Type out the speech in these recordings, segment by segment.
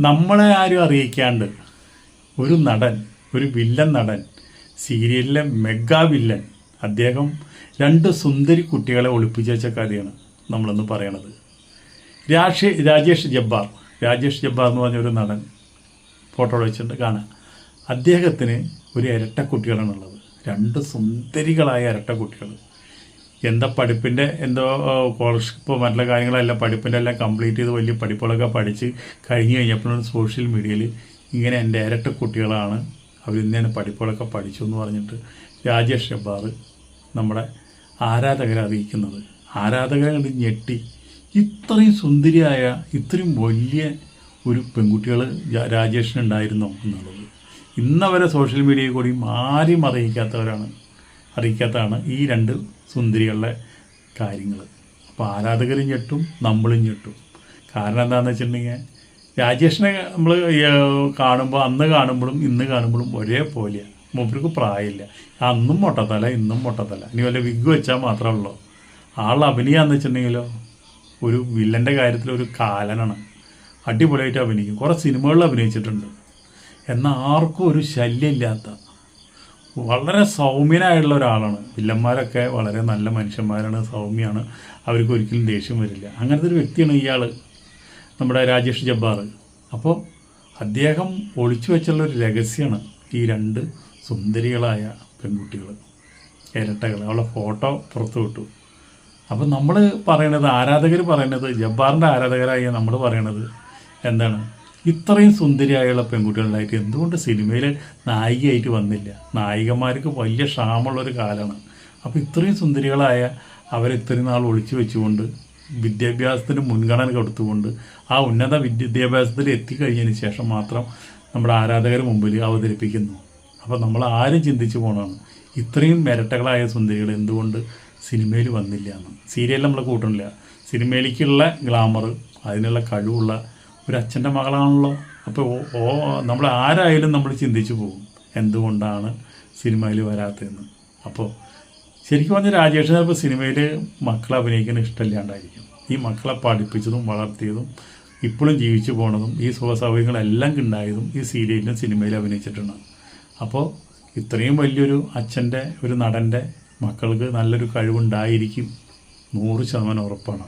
നമ്മളെ ആരും അറിയിക്കാണ്ട് ഒരു നടൻ, ഒരു വില്ലൻ നടൻ, സീരിയലിലെ മെഗാ വില്ലൻ, അദ്ദേഹം 2 സുന്ദരി കുട്ടികളെ ഒളിപ്പിച്ച് വെച്ച കഥയാണ് നമ്മളൊന്ന് പറയണത്. രാജേഷ് ജബ്ബാർ എന്ന് പറഞ്ഞൊരു നടൻ ഫോട്ടോ വെച്ചിട്ട് കാണാം. അദ്ദേഹത്തിന് ഒരു ഇരട്ട കുട്ടികളാണുള്ളത്, 2 സുന്ദരികളായ ഇരട്ട കുട്ടികൾ. എന്താ പഠിപ്പിൻ്റെ എന്തോ സ്കോളർഷിപ്പോ മറ്റുള്ള കാര്യങ്ങളെല്ലാം പഠിപ്പിൻ്റെ എല്ലാം കംപ്ലീറ്റ് ചെയ്ത് വലിയ പഠിപ്പുകളൊക്കെ പഠിച്ച് കഴിഞ്ഞ് കഴിഞ്ഞപ്പോഴാണ് സോഷ്യൽ മീഡിയയിൽ ഇങ്ങനെ എൻ്റെ ഇരട്ട കുട്ടികളാണ്, അവർ ഇന്നേനെ പഠിപ്പുകളൊക്കെ പഠിച്ചു എന്ന് പറഞ്ഞിട്ട് രാജേഷ് ജബ്ബാർ നമ്മുടെ ആരാധകരെ അറിയിക്കുന്നത്. ആരാധകരെ കണ്ട് ഞെട്ടി. ഇത്രയും സുന്ദരിയായ ഇത്രയും വലിയ ഒരു പെൺകുട്ടികൾ രാജേഷിനുണ്ടായിരുന്നോ എന്നുള്ളത് ഇന്നവരെ സോഷ്യൽ മീഡിയയിൽ കൂടി ആരും അറിയിക്കാത്തതാണ് ഈ 2 സുന്ദരികളുടെ കാര്യങ്ങൾ. അപ്പോൾ ആരാധകരും ഞെട്ടും, നമ്മളും ഞെട്ടും. കാരണം എന്താണെന്ന് വെച്ചിട്ടുണ്ടെങ്കിൽ രാജേഷിനെ നമ്മൾ കാണുമ്പോൾ അന്ന് കാണുമ്പോഴും ഇന്ന് കാണുമ്പോഴും ഒരേപോലെയാണ്. മൂപ്പർക്ക് പ്രായമില്ല, അന്നും മൊട്ടത്തല ഇന്നും മൊട്ടത്തല. ഇനി വല്ല വിഗ് വെച്ചാൽ മാത്രമേ ഉള്ളൂ. ആൾ അഭിനയാന്ന് വെച്ചിട്ടുണ്ടെങ്കിലോ ഒരു വില്ലൻ്റെ കാര്യത്തിൽ ഒരു കാലനാണ്. അടിപൊളിയായിട്ട് അഭിനയിക്കും. കുറേ സിനിമകളിൽ അഭിനയിച്ചിട്ടുണ്ട്. എന്നാൽ ആർക്കും ഒരു ശല്യമില്ലാത്ത വളരെ സൗമ്യനായുള്ള ഒരാളാണ്. വില്ലന്മാരൊക്കെ വളരെ നല്ല മനുഷ്യന്മാരാണ്, സൗമ്യമാണ്, അവർക്ക് ഒരിക്കലും ദേഷ്യം വരില്ല. അങ്ങനത്തെ ഒരു വ്യക്തിയാണ് ഇയാൾ, നമ്മുടെ രാജേഷ് ജബ്ബാർ. അപ്പോൾ അദ്ദേഹം ഒളിച്ചു വെച്ചുള്ളൊരു രഹസ്യമാണ് ഈ 2 സുന്ദരികളായ പെൺകുട്ടികൾ, ഇരട്ടകൾ. അവളെ ഫോട്ടോ പുറത്തു വിട്ടു. അപ്പം നമ്മൾ പറയണത്, ആരാധകർ പറയണത്, ജബ്ബാറിൻ്റെ ആരാധകരായ നമ്മൾ പറയണത് എന്താണ്, ഇത്രയും സുന്ദരിയായുള്ള പെൺകുട്ടികളുണ്ടായിട്ട് എന്തുകൊണ്ട് സിനിമയിൽ നായികയായിട്ട് വന്നില്ല? നായികമാർക്ക് വലിയ ക്ഷാമമുള്ളൊരു കാലമാണ്. അപ്പോൾ ഇത്രയും സുന്ദരികളായ അവരിത്രയും നാൾ ഒളിച്ചു വെച്ചുകൊണ്ട് വിദ്യാഭ്യാസത്തിന് മുൻഗണന കൊടുത്തുകൊണ്ട് ആ ഉന്നത വിദ്യാഭ്യാസത്തിൽ എത്തിക്കഴിഞ്ഞതിന് ശേഷം മാത്രം നമ്മുടെ ആരാധകർ മുമ്പിൽ അവതരിപ്പിക്കുന്നു. അപ്പോൾ നമ്മൾ ആരും ചിന്തിച്ചു പോകണമാണ്, ഇത്രയും ഇരട്ടകളായ സുന്ദരികൾ എന്തുകൊണ്ട് സിനിമയിൽ വന്നില്ല എന്ന്. സീരിയൽ നമ്മൾ കൂട്ടണില്ല. സിനിമയിലേക്കുള്ള ഗ്ലാമർ, അതിനുള്ള കഴിവുള്ള ഒരു അച്ഛൻ്റെ മകളാണല്ലോ. അപ്പോൾ നമ്മൾ ആരായാലും നമ്മൾ ചിന്തിച്ചു പോകും എന്തുകൊണ്ടാണ് സിനിമയിൽ വരാത്തതെന്ന്. അപ്പോൾ ശരിക്കും പറഞ്ഞാൽ രാജേഷിന് ചിലപ്പോൾ സിനിമയിൽ മക്കളെ അഭിനയിക്കുന്ന ഇഷ്ടമില്ലാണ്ടായിരിക്കും. ഈ മക്കളെ പഠിപ്പിച്ചതും വളർത്തിയതും ഇപ്പോഴും ജീവിച്ചു പോണതും ഈ സുഖ സൗകര്യങ്ങളെല്ലാം ഉണ്ടായതും ഈ സീരിയലിലും സിനിമയിലും അഭിനയിച്ചിട്ടുണ്ട്. അപ്പോൾ ഇത്രയും വലിയൊരു അച്ഛൻ്റെ, ഒരു നടൻ്റെ മക്കൾക്ക് നല്ലൊരു കഴിവുണ്ടായിരിക്കും, 100% ഉറപ്പാണ്.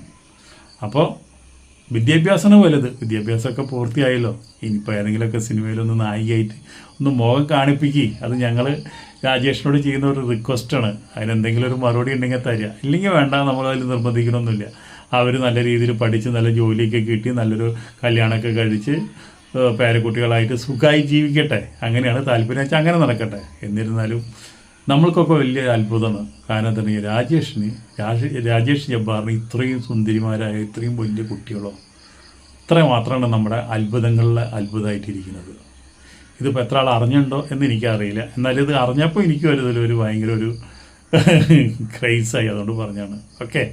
അപ്പോൾ വിദ്യാഭ്യാസമാണ് വലുത്. വിദ്യാഭ്യാസമൊക്കെ പൂർത്തിയായല്ലോ. ഇനിയിപ്പോൾ ഏതെങ്കിലുമൊക്കെ സിനിമയിലൊന്ന് നായികയായിട്ട് ഒന്ന് മുഖം കാണിപ്പിക്കുക. അത് ഞങ്ങൾ രാജേഷിനോട് ചെയ്യുന്ന ഒരു റിക്വസ്റ്റാണ്. അതിനെന്തെങ്കിലും ഒരു മറുപടി ഉണ്ടെങ്കിൽ തരിക, ഇല്ലെങ്കിൽ വേണ്ട, നമ്മളതിൽ നിർബന്ധിക്കണമൊന്നുമില്ല. അവർ നല്ല രീതിയിൽ പഠിച്ച് നല്ല ജോലിയൊക്കെ കിട്ടി നല്ലൊരു കല്യാണമൊക്കെ കഴിച്ച് പേരക്കുട്ടികളായിട്ട് സുഖമായി ജീവിക്കട്ടെ. അങ്ങനെയാണ് താല്പര്യം വെച്ചാൽ അങ്ങനെ നടക്കട്ടെ. എന്നിരുന്നാലും നമ്മൾക്കൊക്കെ വലിയ അത്ഭുതമാണ്. കാരണം എന്താ പറയുക, രാജേഷ് ജബ്ബാറിന് ഇത്രയും സുന്ദരിമാരായ ഇത്രയും വലിയ കുട്ടികളോ, ഇത്ര മാത്രമാണ് നമ്മുടെ അത്ഭുതങ്ങളിലെ അത്ഭുതമായിട്ടിരിക്കുന്നത്. ഇതിപ്പോൾ എത്ര ആൾ അറിഞ്ഞുണ്ടോ എന്ന് എനിക്കറിയില്ല. എന്നാലും ഇത് അറിഞ്ഞപ്പോൾ എനിക്ക് ഒരു ഭയങ്കര ഒരു ക്രൈസായി, അതുകൊണ്ട് പറഞ്ഞാണ്. ഓക്കെ.